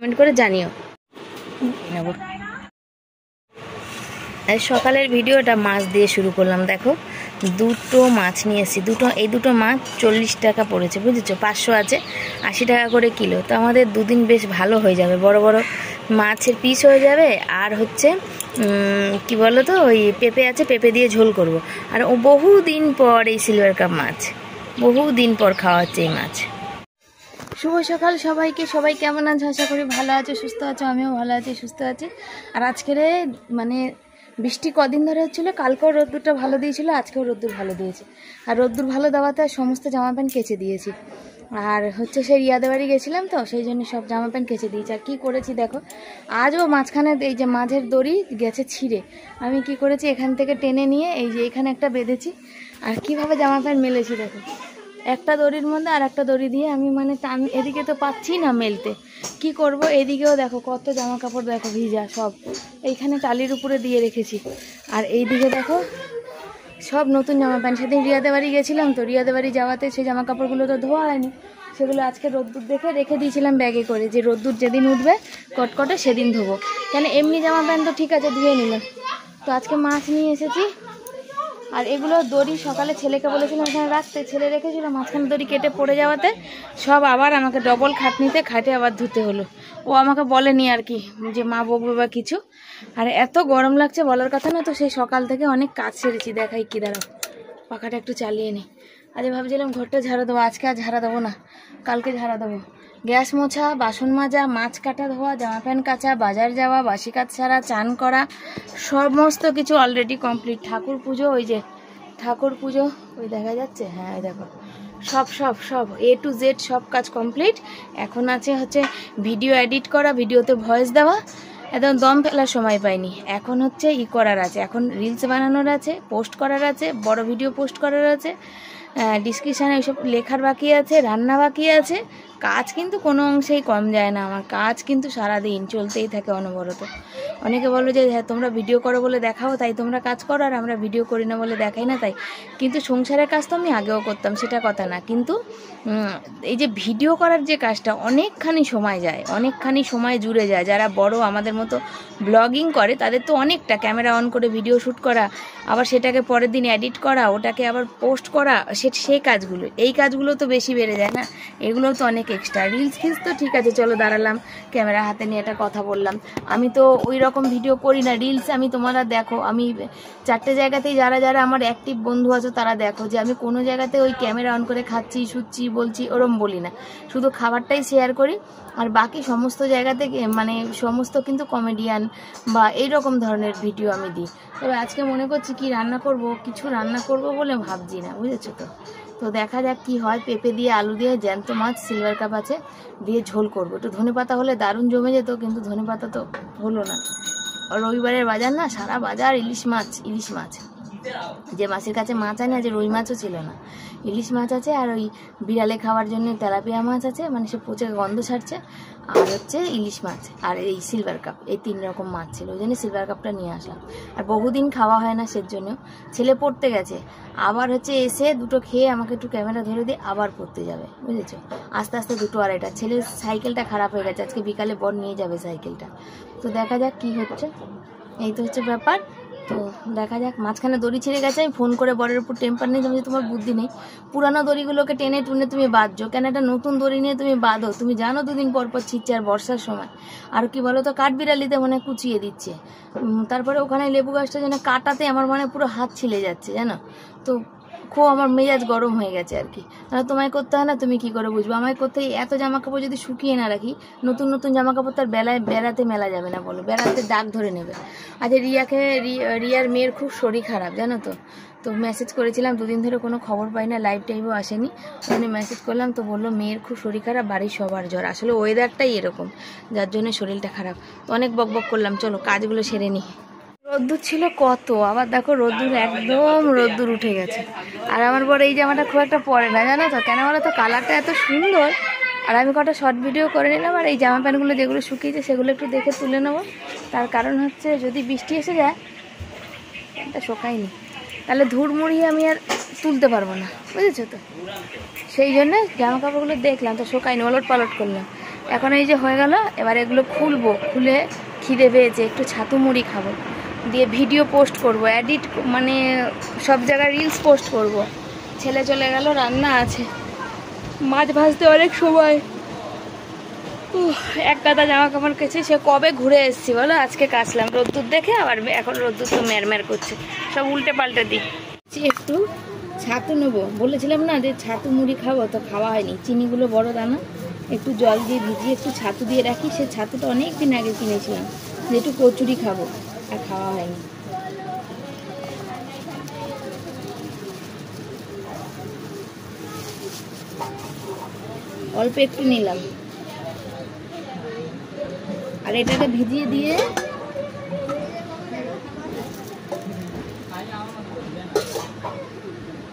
Comment করে জানিও। সকালের ভিডিওটা মাছ দিয়ে শুরু করলাম। দেখো দুটো মাছ নিয়ে এসেছি, এই দুটো মাছ 40 টাকা পড়েছে, বুঝেছো? 500 আছে, 80 টাকা করে কিলো। তো আমাদের দুদিন বেশ ভালো হয়ে যাবে, বড় বড় মাছের পিস হয়ে যাবে। আর হচ্ছে কি বলো তো, ওই পেঁপে আছে, পেঁপে দিয়ে ঝোল করব। আর ও বহুদিন পর এই সিলভার কাপ মাছ, বহুদিন পর খাওয়া হচ্ছে এই মাছ। শুভ সকাল সবাইকে। সবাই কেমন আছে? আশা করি ভালো আছো, সুস্থ আছো। আমিও ভালো আছি, সুস্থ আছি। আর আজকের মানে বৃষ্টি কদিন ধরে হচ্ছিলো, কালকেও রোদ্দুরটা ভালো দিয়েছিল, আজকেও রোদ্দুর ভালো দিয়েছে। আর রোদ্দুর ভালো দেওয়াতে সমস্ত জামা প্যান্ট কেচে দিয়েছি। আর হচ্ছে সেই রিয়াদের বাড়ি গেছিলাম তো, সেই জন্য সব জামা প্যান্ট কেচে দিয়েছি। আর কী করেছি দেখো, আজও মাঝখানে এই যে মাঝের দড়ি গেছে ছিঁড়ে, আমি কি করেছি এখান থেকে টেনে নিয়ে এই যে এখানে একটা বেঁধেছি। আর কিভাবে জামা প্যান্ট মেলেছি দেখো, একটা দড়ির মধ্যে আর একটা দড়ি দিয়ে আমি মানে টান, এদিকে তো পাচ্ছি না মেলতে, কি করব? এদিকেও দেখো কত জামা কাপড় দেখো ভিজা সব, এইখানে টালির উপরে দিয়ে রেখেছি। আর এইদিকে দেখো সব নতুন জামা প্যান্ট। সেদিন রিয়াদের বাড়ি গেছিলাম তো, রিয়াদের বাড়ি যাওয়াতে সেই জামা কাপড়গুলো তো ধোয়া হয়নি, সেগুলো আজকে রোদ্দুর দেখে রেখে দিয়েছিলাম ব্যাগে করে, যে রোদ্দুর যেদিন উঠবে কটকটে সেদিন ধোবো। কেন এমনি জামা প্যান্ট তো ঠিক আছে ধুয়ে নিলাম। তো আজকে মাছ নিয়ে এসেছি। আর এগুলো দড়ি সকালে ছেলেকে বলেছিলাম এখানে রাখতে, ছেলে রেখেছিল, মাঝখানে দড়ি কেটে পড়ে যাওয়াতে সব আবার আমাকে ডবল খাটনিতে খাটে আবার ধুতে হলো। ও আমাকে বলেনি আর কি যে মা বকবে বা কিছু। আর এত গরম লাগছে বলার কথা না, তো সেই সকাল থেকে অনেক কাজ সেরেছি। দেখাই কি, দাঁড়াও পাখাটা একটু চালিয়ে নিই। আজ ভাবছিলাম ঘরটা ঝাড়া দেবো, আজকে আর ঝাড়া দেবো না, কালকে ঝাড়া দেবো। গ্যাস মোছা, বাসন মাজা, মাছ কাটা ধোয়া, জামা প্যান্ট কাচা, বাজার যাওয়া, বাসি কাজ ছাড়া, চান করা, সমস্ত কিছু অলরেডি কমপ্লিট। ঠাকুর পুজো, ওই যে ঠাকুর পুজো ওই দেখা যাচ্ছে, হ্যাঁ দেখো সব সব সব A to Z সব কাজ কমপ্লিট। এখন আছে হচ্ছে ভিডিও এডিট করা, ভিডিওতে ভয়েস দেওয়া, একদম দম ফেলার সময় পাইনি। এখন হচ্ছে করার আছে, এখন রিলস বানানোর আছে, পোস্ট করার আছে, বড় ভিডিও পোস্ট করার আছে, ডিসক্রিপশানে ওইসব লেখার বাকি আছে, রান্না বাকি আছে। কাজ কিন্তু কোনো অংশেই কম যায় না আমার, কাজ কিন্তু সারাদিন চলতেই থাকে অনবরত। অনেকে বলো যে হ্যাঁ তোমরা ভিডিও করো বলে দেখাও তাই তোমরা কাজ করো, আর আমরা ভিডিও করি না বলে দেখাই না তাই। কিন্তু সংসারের কাজ তো আমি আগেও করতাম, সেটা কথা না, কিন্তু এই যে ভিডিও করার যে কাজটা অনেকখানি সময় যায়, অনেকখানি সময় জুড়ে যায়। যারা বড় আমাদের মতো ব্লগিং করে তাদের তো অনেকটা, ক্যামেরা অন করে ভিডিও শ্যুট করা, আবার সেটাকে পরের দিন এডিট করা, ওটাকে আবার পোস্ট করা, সেই কাজগুলো, এই কাজগুলো তো বেশি বেড়ে যায় না, এগুলোও তো অনেক এক্সট্রা। রিলস তো ঠিক আছে, চলো দাঁড়ালাম ক্যামেরা হাতে নিয়ে একটা কথা বললাম, আমি তো ওই রকম ভিডিও করি না। রিলস আমি তোমরা দেখো, আমি 4টে জায়গাতেই যারা যারা আমার অ্যাক্টিভ বন্ধু আছো তারা দেখো যে আমি কোনো জায়গাতে ওই ক্যামেরা অন করে খাচ্ছি, শুচ্ছি, বলছি ওরম বলি না, শুধু খাবারটাই শেয়ার করি। আর বাকি সমস্ত জায়গাতে মানে সমস্ত কিন্তু কমেডিয়ান বা এইরকম ধরনের ভিডিও আমি দিই। তবে আজকে মনে করছি কি রান্না করব, কিছু রান্না করব বলে ভাবছি না, বুঝেছো তো। তো দেখা যাক কি হয়। পেঁপে দিয়ে আলু দিয়ে জ্যান্ত মাছ সিলভার কাপ আছে দিয়ে ঝোল করবো। একটু ধনেপাতা হলে দারুণ জমে যেত, কিন্তু ধনেপাতা তো হলো না। রবিবারের বাজার না, সারা বাজার ইলিশ মাছ, ইলিশ মাছ। যে মাছের কাছে মাছ আনে, যে রুই মাছও ছিল না, ইলিশ মাছ আছে। আর ওই বিড়ালে খাওয়ার জন্য তেলাপিয়া মাছ আছে, মানে সে পচে গন্ধ ছাড়ছে। আর হচ্ছে ইলিশ মাছ আর এই সিলভার কাপ, এই 3 রকম মাছ ছিল, ওই জন্য সিলভার কাপটা নিয়ে আসলাম। আর বহুদিন খাওয়া হয় না, সেজন্য। ছেলে পড়তে গেছে, আবার হচ্ছে এসে দুটো খেয়ে আমাকে একটু ক্যামেরা ধরে দিয়ে আবার পড়তে যাবে, বুঝেছো। আস্তে আস্তে 2টো আড়াইটা। ছেলের সাইকেলটা খারাপ হয়ে গেছে, আজকে বিকালে বর নিয়ে যাবে সাইকেলটা। তো দেখা যাক কি হচ্ছে, এই তো হচ্ছে ব্যাপার। তো দেখা যাক। মাঝখানে দড়ি ছিঁড়ে গেছে, আমি ফোন করে বরের উপর টেম্পার নেই, যে তোমার বুদ্ধি নেই, পুরানো দড়িগুলোকে টেনে টুনে তুমি বাঁধছো কেন, একটা নতুন দড়ি নিয়ে তুমি বাঁধো। তুমি জানো 2 দিন পর পর ছিঁড়ছে, আর বর্ষার সময়। আর কি বলো তো, কাঠবিড়ালিতে মনে কুচিয়ে দিচ্ছে। তারপরে ওখানে লেবু গাছটা যেন কাটাতে আমার মানে পুরো হাত ছিলে যাচ্ছে, জানো তো। খুব আমার মেজাজ গরম হয়ে গেছে আর কি। তাহলে তোমায় করতে হয় না, তুমি কি করে বুঝবো আমায় করতে। এত জামা কাপড় যদি শুকিয়ে না রাখি, নতুন নতুন জামা কাপড় তার বেড়াতে মেলা যাবে না, বলো, বেড়াতে দাগ ধরে নেবে। আজ রিয়ার মেয়ের খুব শরীর খারাপ, জানো তো। তো মেসেজ করেছিলাম, 2 দিন ধরে কোনো খবর পাই না, লাইভ টাইভও আসেনি, ওখানে মেসেজ করলাম। তো বললো মেয়ের খুব শরীর খারাপ, বাড়ির সবার জ্বর। আসলে ওয়েদারটাই এরকম, যার জন্য শরীরটা খারাপ। তো অনেক বকবক করলাম, চলো কাজগুলো সেরে নিই। রোদ্দুর ছিল কত, আবার দেখো রোদ্দুর, একদম রোদ্দুর উঠে গেছে। আর আমার বড় এই জামাটা খুব একটা পরে না, জানো তো কেন বলো তো, কালারটা এত সুন্দর। আর আমি কটা শর্ট ভিডিও করে নিলাম, আর এই জামা প্যান্টগুলো যেগুলো শুকিয়েছে সেগুলো একটু দেখে তুলে নেবো। তার কারণ হচ্ছে যদি বৃষ্টি এসে যায়, প্যান্টটা শোকায়নি, তাহলে ধুর মুড়িয়ে আমি আর তুলতে পারবো না, বুঝেছো তো। সেই জন্য জামা কাপড়গুলো দেখলাম, তো শোকায়নি, ওলট পালট করলাম। এখন এই যে হয়ে গেল, এবার এগুলো খুলবো, খুলে খিদে পেয়েছে, একটু ছাতু মুড়ি খাবো, দিয়ে ভিডিও পোস্ট করব, এডিট মানে সব জায়গায় রিলস পোস্ট করব। ছেলে চলে গেল, রান্না আছে, মাছ ভাজতে অনেক সময়। এক গাদা জামা কাপড় কেছে, সে কবে ঘুরে এসেছি বলো, আজকে কাচলাম রোদ্দুর দেখে, আবার এখন রোদ্দুর তো ম্যারম্যার করছে, সব উল্টে পাল্টে দিই। একটু ছাতু নেবো বলেছিলাম না যে ছাতু মুড়ি খাবো, তো খাওয়া হয়নি। চিনিগুলো বড় দানা, একটু জল দিয়ে ভিজিয়ে একটু ছাতু দিয়ে রাখি, সে ছাতুটা অনেক দিন আগে কিনেছিলাম, যে একটু কচুরি খাবো, আর খাওয়া হয়নি। অল্প একটু নিলাম, আর এটাকে ভিজিয়ে দিয়ে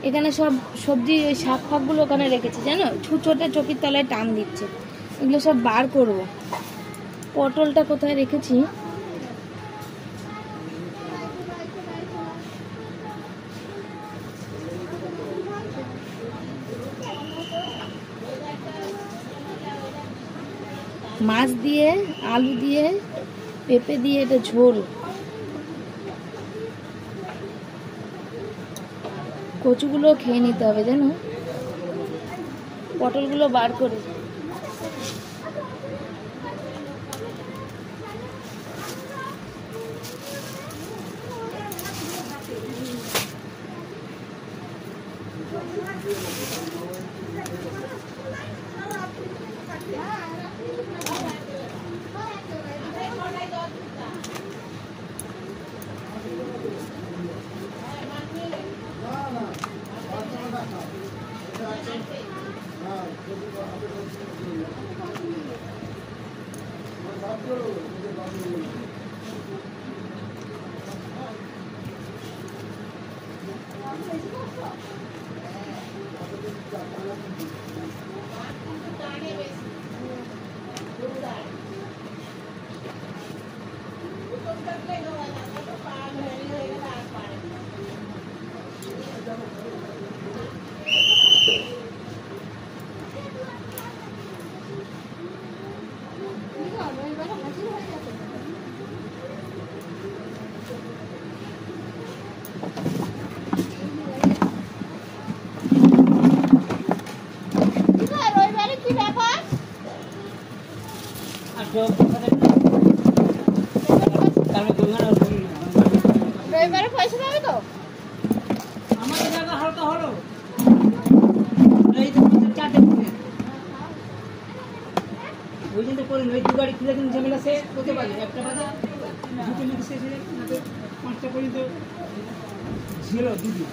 এখানে সব সবজি ওই শাক ফাকগুলো ওখানে রেখেছি জানো, ছুঁচোটা চকির তলায় টান দিচ্ছে, এগুলো সব বার করব। পটলটা কোথায় রেখেছি, মাছ দিয়ে আলু দিয়ে পেঁপে দিয়ে এটা ঝোল, কচুগুলো খেয়ে নিতে হবে জানো, পটলগুলো বার করে। রবিবারে পয়সা দেবে তো আমাদের জায়গা হালকা হলো এই তো 4টে করে ওই জন্য করে ওই দু গাড়ি খুলে দিন, ঝামেলা শেষ করতে পারি, একটা বাজে দুটো মিনিট শেষ হয়ে যাবে, না তো 5টা পর্যন্ত ছিল দিদি।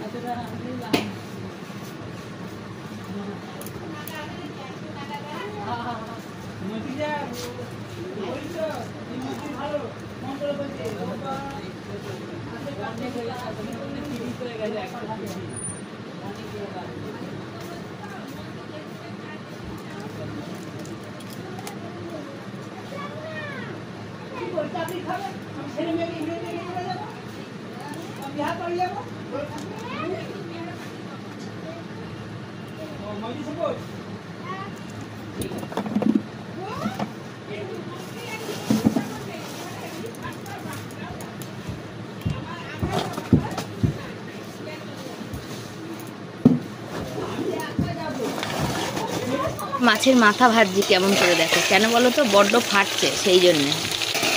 মাছের মাথা ভাজছি কেমন করে দেখো, কেন বলো তো, বড্ড ফাটছে সেই জন্যে,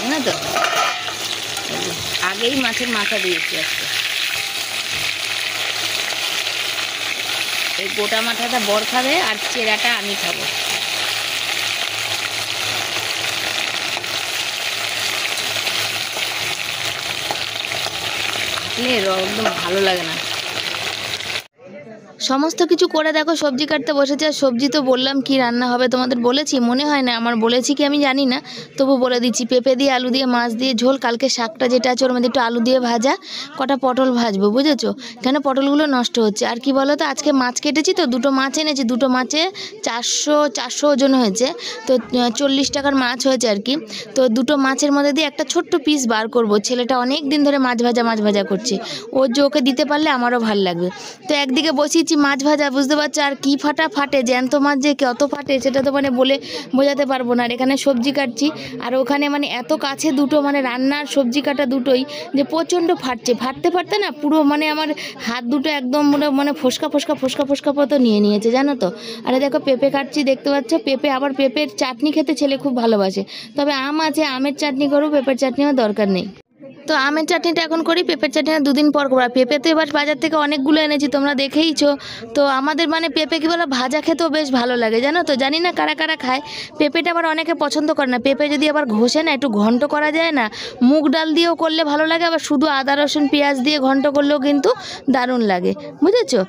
জানো তো, আগেই মাছের মাথা দিয়েছি আজকে। এই গোটা মাথাটা বর খাবে আর চেরাটা আমি খাবো। একদম ভালো লাগে না। সমস্ত কিছু করে দেখো, সবজি কাটতে বসেছে, আর সবজি তো বললাম কি রান্না হবে তোমাদের বলেছি, মনে হয় না আমার বলেছি কি আমি জানি না, তবু বলে দিচ্ছি, পেঁপে দিয়ে আলু দিয়ে মাছ দিয়ে ঝোল, কালকে শাকটা যেটা আছে ওর মধ্যে একটু আলু দিয়ে ভাজা, কটা পটল ভাজবো বুঝেছো, কেন পটলগুলো নষ্ট হচ্ছে। আর কি বলো তো, আজকে মাছ কেটেছি তো, দুটো মাছ এনেছি, দুটো মাছে 400 ওজন হয়েছে, তো 40 টাকার মাছ হয়েছে আর কি। তো দুটো মাছের মধ্যে দিয়ে একটা ছোট্ট পিস বার করব, ছেলেটা অনেক দিন ধরে মাছ ভাজা করছে, ওর যে ওকে দিতে পারলে আমারও ভালো লাগবে। তো একদিকে বসিয়েছি মাছ ভাজা, বুঝতে পারছো? আর কি ফাটে, জ্যান্ত মাছ যে কত ফাটে সেটা তো মানে বলে বোঝাতে পারবো না। আর এখানে সবজি কাটছি, আর ওখানে মানে এত কাছে দুটো মানে রান্নার সবজি কাটা দুটোই যে প্রচণ্ড ফাটতে না পুরো মানে আমার হাত দুটো একদম মানে ফোসকা মতো নিয়েছে, জানো তো। আরে দেখো পেঁপে কাটছি, দেখতে পাচ্ছ পেঁপে, আবার পেঁপের চাটনি খেতে ছেলে খুব ভালোবাসে। তবে আম আছে, আমের চাটনি করবো, পেঁপের চাটনি আমার দরকার নেই। তো আমের চাটনিটা এখন করি, পেঁপের চাটনিটা দুদিন পর করবো। পেঁপে তো এবার বাজার থেকে অনেকগুলো এনেছি, তোমরা দেখেইছো। তো আমাদের মানে পেঁপে কী বলো, ভাজা খেতেও বেশ ভালো লাগে, জানো তো। জানি না কারা কারা খায় পেঁপেটা, আবার অনেকে পছন্দ করে না। পেঁপে যদি আবার ঘষে না একটু ঘন্ট করা যায় না, মুগ ডাল দিয়েও করলে ভালো লাগে, আবার শুধু আদা রসুন পেঁয়াজ দিয়ে ঘন্ট করলেও কিন্তু দারুণ লাগে, বুঝেছো?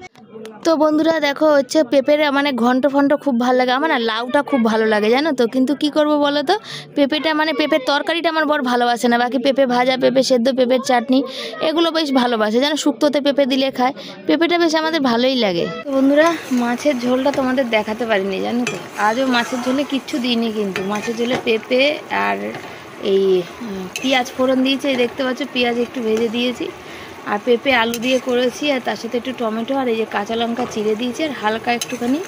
তো বন্ধুরা দেখো হচ্ছে পেঁপের মানে ঘন্ট খুব ভালো লাগে আমার, না লাউটা খুব ভালো লাগে, জানো তো। কিন্তু কি করব বলো তো, পেঁপেটা মানে পেঁপের তরকারিটা আমার বর ভালোবাসে না। বাকি পেঁপে ভাজা, পেঁপে সেদ্ধ, পেঁপের চাটনি এগুলো বেশ ভালোবাসে, জানো। শুক্তোতে পেঁপে দিলে খায়, পেঁপেটা বেশ আমাদের ভালোই লাগে। তো বন্ধুরা মাছের ঝোলটা তোমাদের দেখাতে পারিনি, জানো তো। আজও মাছের ঝোলে কিচ্ছু দিইনি, কিন্তু মাছের ঝোলে পেঁপে আর এই পেঁয়াজ ফোড়ন দিয়েছি, এই দেখতে পাচ্ছ পেঁয়াজ একটু ভেজে দিয়েছি, আর পেঁপে আলু দিয়ে করেছি, আর তার সাথে একটু টমেটো আর এই যে কাঁচা লঙ্কা চিড়ে দিয়েছি, আর হালকা একটুখানি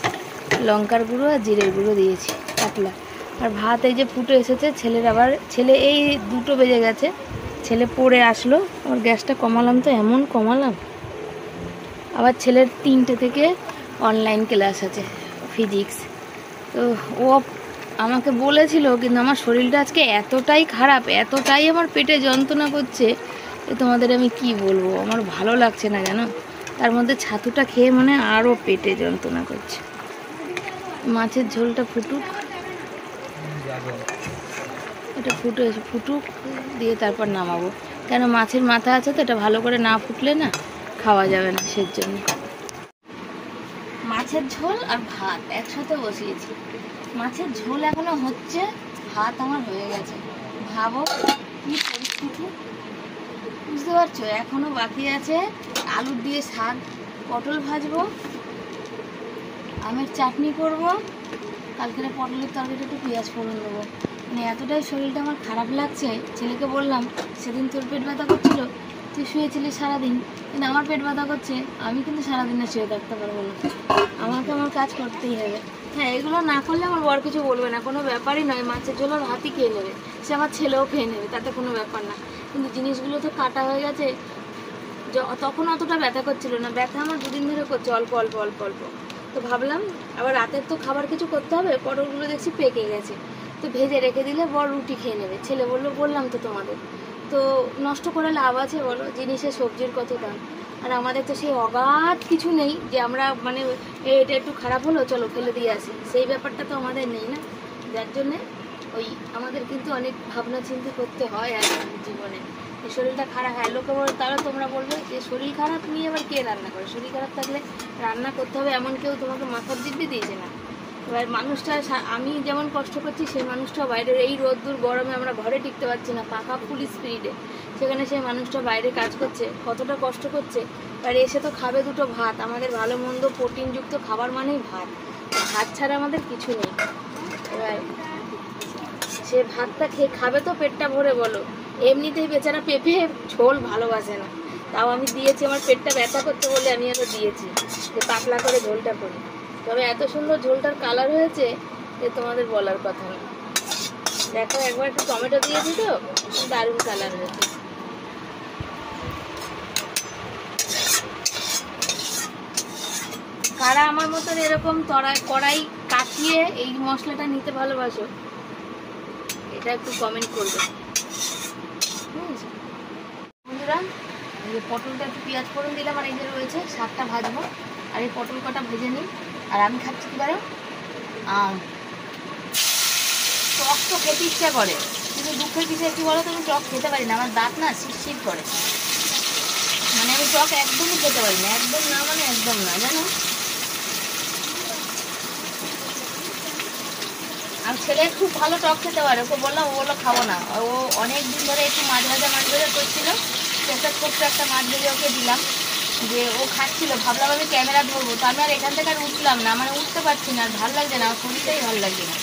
লঙ্কার গুঁড়ো আর জিরের গুঁড়ো দিয়েছি পাতলা। আর ভাত এই যে ফুটে এসেছে, ছেলে এই 2টো বেজে গেছে, ছেলে পড়ে আসলো, আমার গ্যাসটা কমালাম, তো এমন কমালাম। আবার ছেলের 3টে থেকে অনলাইন ক্লাস আছে ফিজিক্স। তো ও আমাকে বলেছিল, কিন্তু আমার শরীরটা আজকে এতটাই খারাপ, এতটাই আমার পেটে যন্ত্রণা করছে, তোমাদের আমি কি বলবো, আমার ভালো লাগছে না, জানো। তার মধ্যে ছাতুটা খেয়ে মনে আরও পেটে যন্ত্রণা করছে। মাছের ঝোলটা ফুটুক, এটা ফুটুক দিয়ে তারপর নামাবো, কেন মাছের মাথা আছে তো, এটা ভালো করে না ফুটলে না খাওয়া যাবে না, সেই জন্য। মাছের ঝোল আর ভাত একসাথে বসিয়েছি, মাছের ঝোল এখনো হচ্ছে, ভাত আমার হয়ে গেছে। ভাবো কি পরিস্থিতি, বুঝতে পারছো। এখনো বাকি আছে আলু দিয়ে শাক, পটল ভাজবো, আমের চাটনি করব, কালকের পটলের তরকারিটা একটু পেঁয়াজ ফোড়ন দেবো। মানে এতটাই শরীরটা আমার খারাপ লাগছে। ছেলেকে বললাম, সেদিন তোর পেট ব্যথা করছিল, তুই শুয়েছিলি সারাদিন, কিন্তু আমার পেট ব্যথা করছে, আমি কিন্তু সারাদিন না শুয়ে থাকতে পারবো না, আমাকে আমার কাজ করতেই হবে। হ্যাঁ, এগুলো না করলে আমার বর কিছু বলবে না, কোনো ব্যাপারই নয়। মাছের ঝোল আর ভাতই খেয়ে নেবে, সে আমার ছেলেও খেয়ে নেবে, তাতে কোনো ব্যাপার না। কিন্তু জিনিসগুলো তো কাটা হয়ে গেছে, তখন অতটা ব্যথা করছিল না, ব্যথা আমার 2 দিন ধরে করছে, অল্প অল্প অল্প অল্প। তো ভাবলাম আবার রাতের তো খাবার কিছু করতে হবে, পটলগুলো দেখছি পেকে গেছে, তো ভেজে রেখে দিলে বর রুটি খেয়ে নেবে। ছেলে বললাম তো তোমাদের, তো নষ্ট করে লাভ আছে বলো, জিনিসের সবজির কত দাম। আর আমাদের তো সেই অগাধ কিছু নেই যে আমরা মানে এটা একটু খারাপ হলো চলো ফেলে দিয়ে আসি, সেই ব্যাপারটা তো আমাদের নেই না। যার জন্যে আমাদের কিন্তু অনেক ভাবনা চিন্তা করতে হয় আর জীবনে। শরীরটা খারাপ হয়, লোকে বলে, তাহলে তোমরা বলবে যে শরীর খারাপ নিয়ে আবার কে রান্না করে। শরীর খারাপ থাকলে রান্না করতে হবে এমন কেউ তোমাকে মাথার দিব্যি দিয়েছে না। এবার মানুষটা, আমি যেমন কষ্ট করছি, সেই মানুষটা বাইরের এই রোদ্দুর গরমে আমরা ঘরে টিকতে পারছি না, পাখা ফুল স্পিডে, সেখানে সেই মানুষটা বাইরে কাজ করছে, কতটা কষ্ট করছে। আর এসে তো খাবে 2টো ভাত, আমাদের ভালো মন্দ প্রোটিনযুক্ত খাবার মানেই ভাত, ভাত ছাড়া আমাদের কিছু নেই। এবার সে ভাতটা খেয়ে খাবে তো পেটটা ভরে বলো। এমনিতেই বেচারা পেঁপে ঝোল ভালোবাসে না, তাও আমি দিয়েছি, আমার পেটটা ব্যথা করতে বলে আমি আরও দিয়েছি যে পাতলা করে ঝোলটা করি। তবে এত সুন্দর ঝোলটার কালার হয়েছে যে তোমাদের বলার কথা না। দেখো একবার একটু টমেটো দিয়েছি তো, দারুণ কালার হয়েছে। কারা আমার মতন এরকম কড়াই কাটিয়ে এই মশলাটা নিতে ভালোবাসো, এটা একটু কমেন্ট করবে বন্ধুরা। এই যে পটলটা একটু পেঁয়াজ ফোড়ন দিলাম, আর এই যে রয়েছে শাকটা ভাজবো, আর এই পটল কটা ভেজে নিই। আর আমি খাচ্ছি কি পারো টক, তো খেতে ইচ্ছা করে, কিন্তু দুঃখের বিষয় কি বলো তো, আমি টক খেতে পারি না, আমার দাঁত না শিরশির করে, মানে আমি টক একদমই খেতে পারি না, একদম না মানে একদম না, জানো। আর ছেলে খুব ভালো টক খেতে পারে, ওকে বললাম, ও বললো খাবো না। ও অনেক দিন ধরে একটু মাছ ভাজা করছিল, সেটা ছোট্ট একটা মাছ ভেজে ওকে দিলাম, যে ও খাচ্ছিল, ভাবলাম আমি ক্যামেরা ধরবো, তো আমি আর এখান থেকে আর উঠলাম না, মানে উঠতে পারছি না, আর ভালো লাগছে না, আমার শরীরটাই ভালো লাগছে না,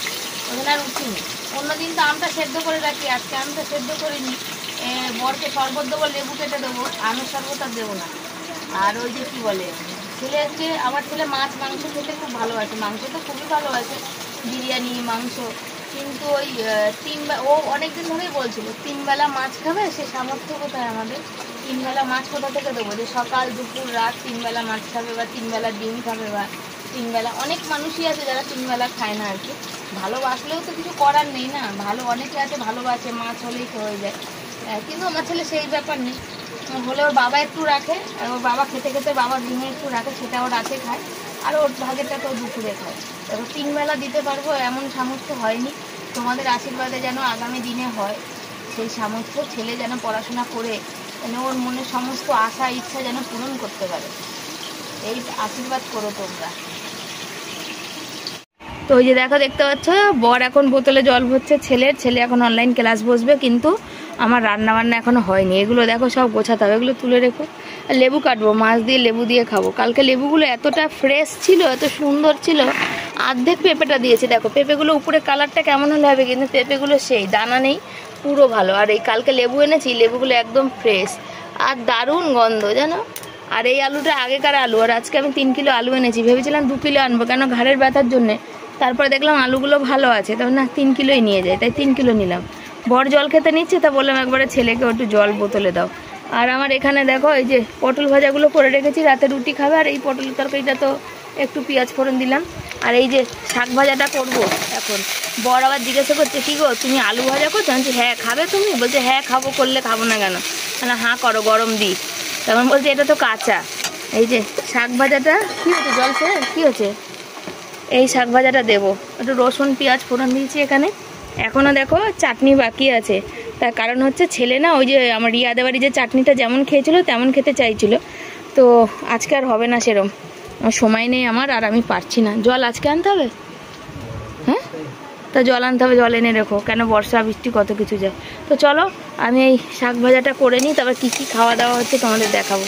ওখানে আর উঠিনি। অন্যদিন তো আমটা সেদ্ধ করে রাখি, আজকে আমটা সেদ্ধ করিনি। বরকে শরবত দেবো, লেবু কেটে দেবো, আমের শরবত আর দেবো না। আর ওই যে কী বলে ছেলে হচ্ছে, আমার ছেলে মাছ মাংস খেতে খুব ভালোবাসে, মাংস তো খুবই ভালোবাসে, বিরিয়ানি মাংস, কিন্তু ওই ও অনেকদিন ধরেই বলছিল 3 বেলা মাছ খাবে, সে সামর্থ্য কোথায় আমাদের, 3 বেলা মাছ কোথা থেকে দেবো, যে সকাল দুপুর রাত 3 বেলা মাছ খাবে, বা 3 বেলা ডিম খাবে, বা 3 বেলা, অনেক মানুষই আছে যারা 3 বেলা খায় না আর কি। ভালোবাসলেও তো কিছু করার নেই না, অনেকে আছে ভালোবাসে, মাছ হলেই হয়ে যায়, কিন্তু আমার ছেলে সেই ব্যাপার নেই, হলে ওর বাবা একটু রাখে, আর ওর বাবা খেতে খেতে বাবার ডিমে একটু রাখে, সেটা ও রাতে খায়, আর ওর ভাগেরটা তো দুপুরে খায়। এবার 3 বেলা দিতে পারবো এমন সামর্থ্য হয়নি, তোমাদের আশীর্বাদে যেন আগামী দিনে হয় সেই সামর্থ্য, ছেলে যেন পড়াশোনা করে যেন ওর মনের সমস্ত আশা ইচ্ছা যেন পূরণ করতে পারে, এই আশীর্বাদ করো তোমরা। তো ওই যে দেখো, দেখতে পাচ্ছ বর এখন বোতলে জল ভরছে, ছেলে এখন অনলাইন ক্লাস বসবে, কিন্তু আমার রান্না বান্না এখনো হয়নি, এগুলো দেখো সব গোছাতে হবে, এগুলো তুলে রেখো। লেবু কাটবো, মাছ দিয়ে লেবু দিয়ে খাবো, কালকে লেবুগুলো এতটা ফ্রেশ ছিল, এত সুন্দর ছিল, অর্ধেক পেঁপেটা দিয়েছি, দেখো পেঁপেগুলো উপরে কালারটা কেমন হলে হবে, কিন্তু পেঁপেগুলো সেই দানা নেই, পুরো ভালো। আর এই কালকে লেবু এনেছি, লেবুগুলো একদম ফ্রেশ আর দারুণ গন্ধ জানো। আর এই আলুটা আগেকার আলু, আর আজকে আমি 3 কিলো আলু এনেছি, ভেবেছিলাম 2 কিলো আনবো, কেন ঘাড়ের ব্যথার জন্যে, তারপরে দেখলাম আলুগুলো ভালো আছে, তবে না 3 কিলোই নিয়ে যায়, তাই 3 কিলো নিলাম। বর জল খেতে নিচ্ছে, তা বললাম একবারে ছেলেকে একটু জল বোতলে দাও। আর আমার এখানে দেখো এই যে পটল ভাজাগুলো করে রেখেছি, রাতে রুটি খাবে, আর এই পটল তরকারিটা তো একটু পেঁয়াজ ফোড়ন দিলাম। আর এই যে শাক ভাজাটা করবো এখন। বর আবার জিজ্ঞাসা করছে, কি গো তুমি আলু ভাজা করছো? আমি বলছি হ্যাঁ, খাবে তুমি? বলছে হ্যাঁ খাবো, করলে খাবো না কেন? মানে হ্যাঁ করো, গরম দিই। তখন বলছে এটা তো কাঁচা। এই যে শাক ভাজাটা কী হচ্ছে, জল ফোড়ন কী হচ্ছে, এই শাক ভাজাটা দেবো, একটু রসুন পেঁয়াজ ফোড়ন দিয়েছি এখানে। এখনও দেখো চাটনি বাকি আছে, তার কারণ হচ্ছে ছেলে না ওই যে আমার রিয়াদের বাড়ি যে চাটনিটা যেমন খেয়েছিল তেমন খেতে চাইছিল, তো আজকে আর হবে না সেরম, সময় নেই আমার, আর আমি পারছি না। জল আজকে আনতে হবে, হ্যাঁ তা জল আনতে হবে, জল এনে রেখো, কেন বর্ষা বৃষ্টি কত কিছু যায়। তো চলো আমি এই শাক ভাজাটা করে নিই, তারপর কী কী খাওয়া দাওয়া হচ্ছে তোমাদের দেখাবো।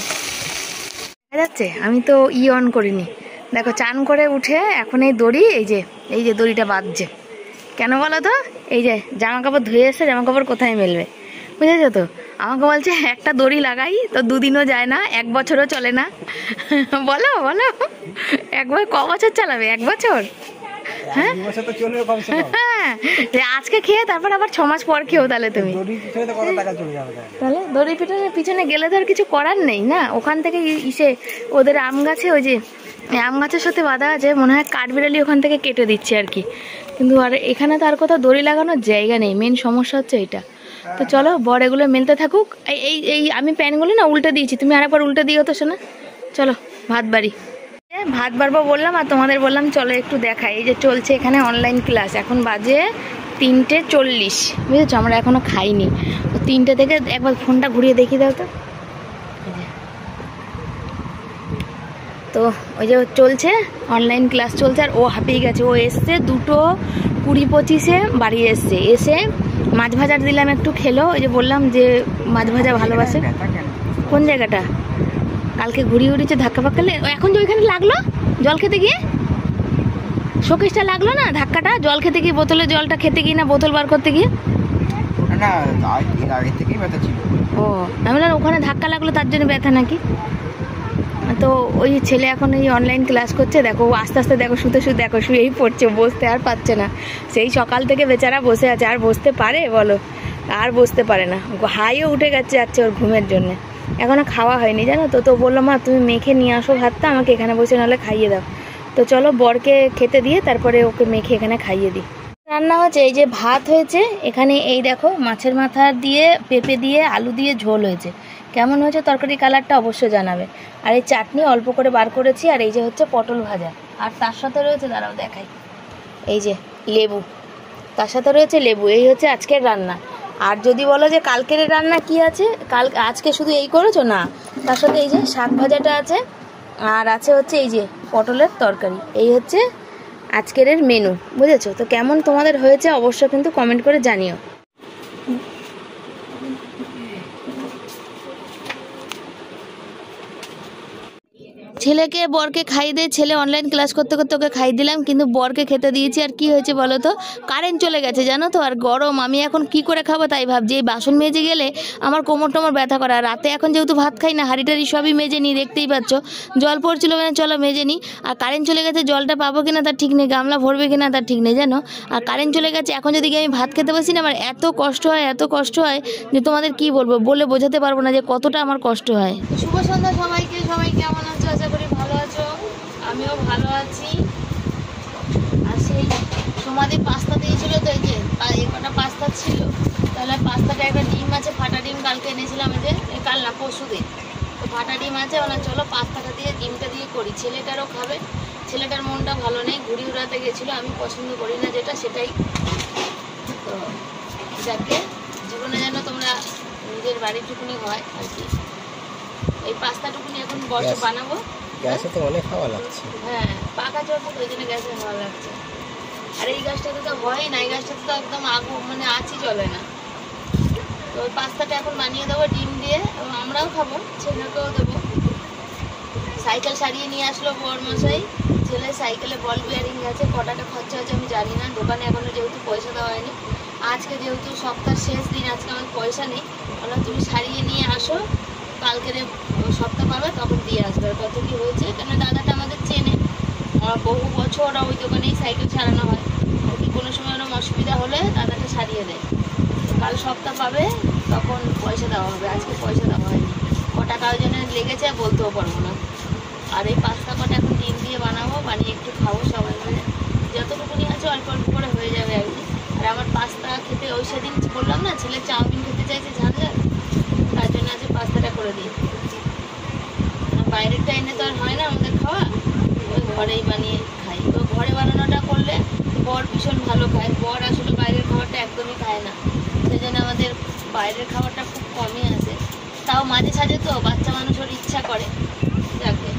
দেখা যাচ্ছে আমি তো অন করিনি, দেখো চান করে উঠে এখন এই দড়ি, এই যে দড়িটা বাঁধছে, কেন বলো তো, এই যে জামা কাপড় ধুয়ে এসে জামা কাপড় কোথায় মেলবে, বুঝেছো তো। আমাকে বলছে একটা দড়ি লাগাই, তো 2 দিনও যায় না, 1 বছরও চলে না। বলো বলো, একবার ক বছর চালাবে, 1 বছর? হ্যাঁ আজকে খেয়ে তারপর আবার 6 মাস পর খেয়েও, তাহলে তুমি তাহলে দড়ি পিছনে গেলে তো আর কিছু করার নেই না। ওখান থেকে ওদের আম গাছে, ওই যে আম গাছের সাথে বাঁধা আছে, মনে হয় কাঠবিড়ালি ওখান থেকে কেটে দিচ্ছে আর কি, কিন্তু আর এখানে তো আর কোথাও দড়ি লাগানোর জায়গা নেই, মেন সমস্যা হচ্ছে এটা। তো চলো বড় এগুলো মেলতে থাকুক। এই আমি প্যানগুলো না উল্টে দিয়েছি, তুমি আরেকবার উল্টে দিও তো শোনা। চলো ভাত বাড়বো বললাম, আর তোমাদের বললাম চলো একটু দেখাই। এই যে চলছে এখানে অনলাইন ক্লাস, এখন বাজে 3:40, বুঝেছো, আমরা এখনো খাইনি। তো 3টে থেকে একবার ফোনটা ঘুরিয়ে দেখিয়ে দাও তো। তো ওই যে চলছে অনলাইন ক্লাস চলছে, আর ও হাঁপিয়ে গেছে, ও এসছে 2:20-25 বাড়ি এসে মাছ ভাজা দিলাম, একটু খেলো। ওই যে বললাম যে মাছ ভাজা ভালোবাসে। কোন জায়গাটা? কালকে ঘুরিয়ে উড়িয়েছে ধাক্কা ফাক্কা, এখন যে ওইখানে লাগলো জল খেতে গিয়ে, শোকেসটা লাগলো না ধাক্কাটা, জল খেতে গিয়ে, বোতলে জলটা খেতে গিয়ে, না বোতল বার করতে গিয়ে। ও আমি না ওখানে ধাক্কা লাগলো তার জন্য ব্যথা নাকি। তো ওই ছেলে এখন এই অনলাইন ক্লাস করছে, দেখো আস্তে আস্তে দেখো শুতে দেখো শুয়েই পড়ছে, বসতে আর পারছে না, সেই সকাল থেকে বেচারা বসে আছে, আর বসতে পারে বলো, আর বসতে পারে না, হাইও উঠে যাচ্ছে ওর ঘুমের জন্য। এখনো খাওয়া হয়নি জানো তো। তো বললো মা তুমি মেখে নিয়ে আসো ভাতটা, আমাকে এখানে বসে নাহলে খাইয়ে দাও। তো চলো বরকে খেতে দিয়ে তারপরে ওকে মেখে এখানে খাইয়ে দিই। রান্না হচ্ছে, এই যে ভাত হয়েছে এখানে, এই দেখো মাছের মাথা দিয়ে পেঁপে দিয়ে আলু দিয়ে ঝোল হয়েছে, কেমন হয়েছে তরকারি কালারটা অবশ্যই জানাবে। আর এই চাটনি অল্প করে বার করেছি, আর এই যে হচ্ছে পটল ভাজা, আর তার সাথে রয়েছে, দাঁড়াও দেখাই, এই যে লেবু, তার সাথে রয়েছে লেবু। এই হচ্ছে আজকের রান্না। আর যদি বলো যে কালকের রান্না কি আছে, আজকে শুধু এই করেছো না, তার সাথে এই যে শাক ভাজাটা আছে, আর আছে হচ্ছে এই যে পটলের তরকারি। এই হচ্ছে আজকের মেনু, বুঝেছো তো। কেমন তোমাদের হয়েছে অবশ্যই কিন্তু কমেন্ট করে জানিও। ছেলেকে বরকে খাইয়ে দিয়ে ছেলে অনলাইন ক্লাস করতে করতে ওকে খাইয়ে দিলাম, কিন্তু বরকে খেতে দিয়েছি। আর কি হয়েছে বলো তো, কারেন্ট চলে গেছে জানো তো, আর গরম, আমি এখন কি করে খাবো তাই ভাবছি। এই বাসন মেজে গেলে আমার কোমর টোমর ব্যথা করা, রাতে এখন যেহেতু ভাত খাই না, হাঁড়ি টাড়ি সবই মেজে নিই, দেখতেই পাচ্ছ জল পড়ছিল, মানে চলো মেজে নিই। আর কারেন্ট চলে গেছে, জলটা পাবো কিনা তার ঠিক নেই, গামলা ভরবে কিনা তার ঠিক নেই জানো। আর কারেন্ট চলে গেছে, এখন যদি আমি ভাত খেতে বসি না, আমার এত কষ্ট হয়, এত কষ্ট হয় যে তোমাদের কি বলবো, বলে বোঝাতে পারবো না যে কতটা আমার কষ্ট হয়। শুভ সন্ধ্যা সবাইকে, সবাই কেমন আছো? আশা করি ভালো আছো, আমিও ভালো আছি। আর সেই সমাধি পাস্তা দিয়েছিল তো, এই যে কটা পাস্তা ছিল, তাহলে পাস্তাটা একটা ডিম আছে, ফাটা ডিম কালকে এনেছিলাম, এই যে কাল না পরশু দিন, তো ফাটা ডিম আছে, মানে চলো পাস্তাটা দিয়ে ডিমটা দিয়ে করি, ছেলেটারও খাবে। ছেলেটার মনটা ভালো নেই, ঘুড়ি উড়াতে গেছিলো, আমি পছন্দ করি না যেটা সেটাই। তো যাকে জীবনে যেন তোমরা নিজের বাড়িটুকুনি হয় আর কি। এই পাস্তাটুকুনি এখন বর্ষ বানাবো। গ্যাসে তো অনেক হাওয়া লাগছে। হ্যাঁ, পাকা চড় তো ওই জন্য গ্যাসে হাওয়া লাগছে। আর এই গাছটাতে তো হয় না, এই গাছটাতে তো একদম আগুন, মানে আঁচই জ্বলে না। তো ওই পাস্তাটা এখন বানিয়ে দেবো ডিম দিয়ে, এবং আমরাও খাবো, ছেলেকেও দেবো। সাইকেল সারিয়ে নিয়ে আসলো বরমশাই, ছেলে সাইকেলে বল বিয়ারিং আছে, কটাকা খরচা হচ্ছে আমি জানি না, দোকানে এখনো যেহেতু পয়সা দেওয়া হয়নি। আজকে যেহেতু সপ্তাহের শেষ দিন, আজকে আমার পয়সা নেই, বললাম তুমি সারিয়ে নিয়ে আসো, কালকের সপ্তাহ পাবে তখন দিয়ে আসবে। আর কত কী হয়েছে, কেন দাদাটা আমাদের চেনে, আমার বহু বছর ওরা ওই দোকানেই সাইকেল সারানো হয় আর কি, কোনো সময় ওরকম অসুবিধা হলে দাদাটা সারিয়ে দেয়। কাল সপ্তাহ পাবে তখন পয়সা দেওয়া হবে, আজকে পয়সা দেওয়া হয়নি, ক টাকা ওই জন্য লেগেছে বলতেও পারবো না। আর এই পাস্তা কটা এখন ডিম দিয়ে বানাবো, বানিয়ে একটু খাবো সবাই মিলে, যতটুকুনি আছে অল্প অল্প করে হয়ে যাবে আর কি। আর আমার পাস্তা খেতে ওই সেদিন বললাম না, ছেলে চাউমিন খেতে চাইছে ঝাল ঝাল, তার জন্য আজকে পাস্তাটা করে দিই। বাইরেরটা এনে তো আর হয় না আমাদের খাওয়া, ওই ঘরেই বানিয়ে খাই। তো ঘরে বানানোটা করলে বর ভীষণ ভালো খায়, বর আসলে বাইরের খাবারটা একদমই খায় না, সেই জন্য আমাদের বাইরের খাবারটা খুব কমই আসে। তাও মাঝে সাঝে তো বাচ্চা মানুষ ওর ইচ্ছা করে, যাকে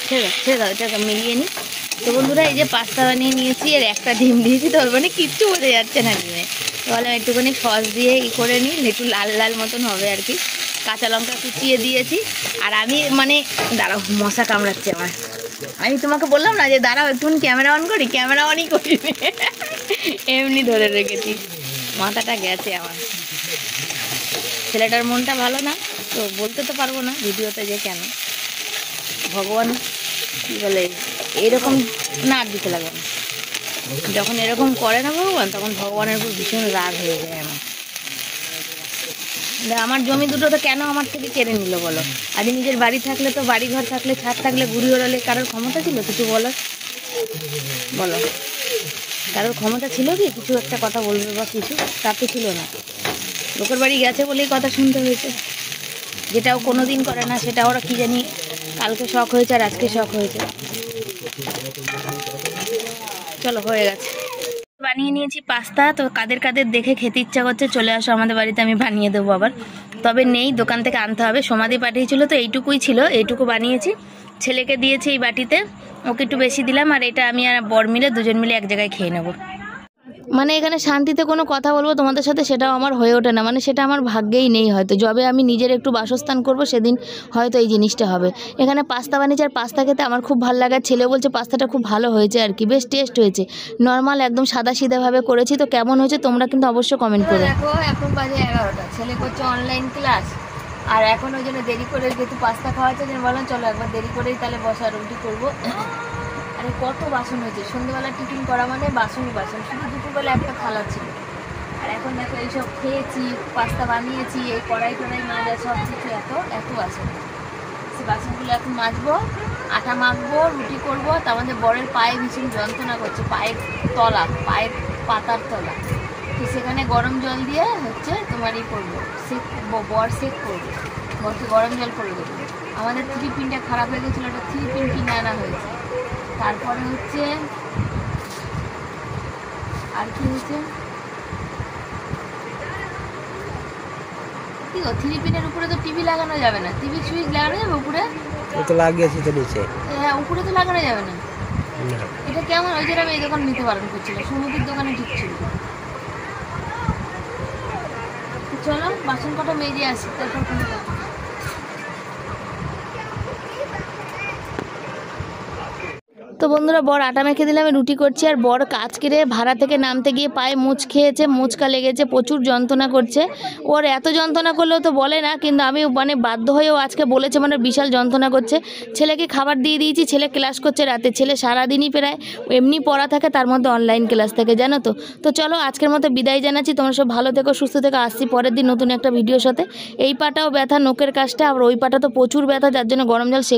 ছেড়ে দাও, এটাকে মিলিয়ে নিই। তো বন্ধুরা, এই যে পাস্তা বানিয়ে নিয়েছি, আর একটা ডিম দিয়েছি, তো মানে কিচ্ছু বোঝা যাচ্ছে না ডিমে। তো বললাম একটুখানি সস দিয়ে করে নিই, একটু লাল লাল মতন হবে আর কি। কাঁচা লঙ্কা কুচিয়ে দিয়েছি। আর আমি মানে দাঁড়াও, মশা কামড়াচ্ছে আমার। আমি তোমাকে বললাম না যে দাঁড়াও একটুখানি ক্যামেরা অন করি, ক্যামেরা অনই করি, এমনি ধরে রেখেছি, মাথাটা গেছে আমার। ছেলেটার মনটা ভালো না, তো বলতে তো পারবো না ভিডিওতে যে কেন, ভগবান কী বলে এরকম না আর দিতে লাগে না, যখন এরকম করে না ভগবান, তখন ভগবানের উপর ভীষণ রাগ হয়ে যায় আমার। আমার জমি দুটো তো কেন আমার থেকে কেড়ে নিল বলো? আজ নিজের বাড়ি থাকলে, তো বাড়ি ঘর থাকলে, ছাদ থাকলে, ঘুরি ওড়ালে কারোর ক্ষমতা ছিল কিছু বলার? বলো, কারোর ক্ষমতা ছিল কি কিছু একটা কথা বলবে বা কিছু? তা তো ছিল না। লোকের বাড়ি গেছে বলেই কথা শুনতে হয়েছে, যেটাও কোনো দিন করে না, সেটা ওরা কি জানি কালকে শখ হয়েছে আর আজকে শখ হয়েছে। চলো, হয়ে গেছে, বানিয়ে নিয়েছি পাস্তা। তো কাদের কাদের দেখে খেতে ইচ্ছা করছে চলে আসো আমাদের বাড়িতে, আমি বানিয়ে দেবো আবার। তবে নেই, দোকান থেকে আনতে হবে। সমাধি পাঠিয়েছিল তো এইটুকুই ছিল, এইটুকু বানিয়েছি, ছেলেকে দিয়েছি এই বাটিতে, ওকে একটু বেশি দিলাম। আর এটা আমি আর বর মিলে দুজন মিলে এক জায়গায় খেয়ে নেবো। মানে এখানে শান্তিতে কোনো কথা বলবো তোমাদের সাথে, সেটাও আমার হয়ে ওঠে না, মানে সেটা আমার ভাগ্যেই নেই। হয়তো যবে আমি নিজের একটু বাসস্থান করব সেদিন হয়তো এই জিনিসটা হবে। এখানে পাস্তা বানিয়েছে, আর পাস্তা খেতে আমার খুব ভালো লাগে। ছেলে বলছে পাস্তাটা খুব ভালো হয়েছে আর কি, বেশ টেস্ট হয়েছে। নর্মাল একদম সাদা সিধাভাবে করেছি। তো কেমন হয়েছে তোমরা কিন্তু অবশ্যই কমেন্ট করো। দেখো এখন বাজে 11টা, ছেলে করছে অনলাইন ক্লাস, আর এখন ওই জন্য দেরি করে, যেহেতু পাস্তা খাওয়া হচ্ছে, বললাম চলো একবার দেরি করেই তাহলে বসা রুটি করবো। আরে কত বাসন হয়েছে, সন্ধ্যেবেলা টিফিন করা মানে বাসনই বাসন, শুধু দুপুরবেলা একটা থালা ছিল। আর এখন দেখো এইসব খেয়েছি, পাস্তা বানিয়েছি, এই কড়াই টড়াই মাজা সব কিছু, এত এত বাসন। সে বাসনগুলো এখন মাজবো, আটা মাখবো, রুটি করবো। তা আমাদের বরের পায়ে ভীষণ যন্ত্রণা করছে, পায়ের তলা, পায়ের পাতার তলা। তো সেখানে গরম জল দিয়ে হচ্ছে তোমার ই করবো, সেক, বর সেক করবো, বরকে গরম জল করে দেবো। আমাদের 3 পিনটা খারাপ হয়ে গেছিলো, একটা 3 পিন কিনে আনা হয়েছে। তারপরে হচ্ছে আর কি হয়েছে, কি গো 3 পিনের উপরে তো টিভি লাগানো যাবে না, টিভি সুইচ লাগানো যাবে উপরে? তো লাগিয়েছি তো নিচে। হ্যাঁ, উপরে তো লাগানো যাবে না। এটা কেমন? ওই জন্য আমি এই দোকান নিতে বারণ করছিলাম, সমুদ্রের দোকানে ঠিক ছিল। চলো বাসন কটা মেজে আসি তারপর ফোন করবো। তো বন্ধুরা বর আটা মেখে দিলে আমি রুটি করছি, আর বর কাজ কেড়ে ভাড়া থেকে নামতে গিয়ে পায়ে মুচ খেয়েছে, মুচকা লেগেছে, প্রচুর যন্ত্রণা করছে। ওর এত যন্ত্রণা করলেও তো বলে না, কিন্তু আমি মানে বাধ্য হয়েও আজকে বলেছে, মানে বিশাল যন্ত্রণা করছে। ছেলেকে খাবার দিয়ে দিয়েছি, ছেলে ক্লাস করছে রাতে, ছেলে সারাদিনই প্রায় এমনি পড়া থাকে, তার মধ্যে অনলাইন ক্লাস থাকে জানো তো। তো চলো আজকের মতো বিদায় জানাচ্ছি, তোমরা সব ভালো থেকো, সুস্থ থেকো, আসছি পরের দিন নতুন একটা ভিডিওর সাথে। এই পাটাও ব্যথা, নোকের কাজটা, আর ওই পাটা তো প্রচুর ব্যথা, যার জন্য গরম জল সেঁক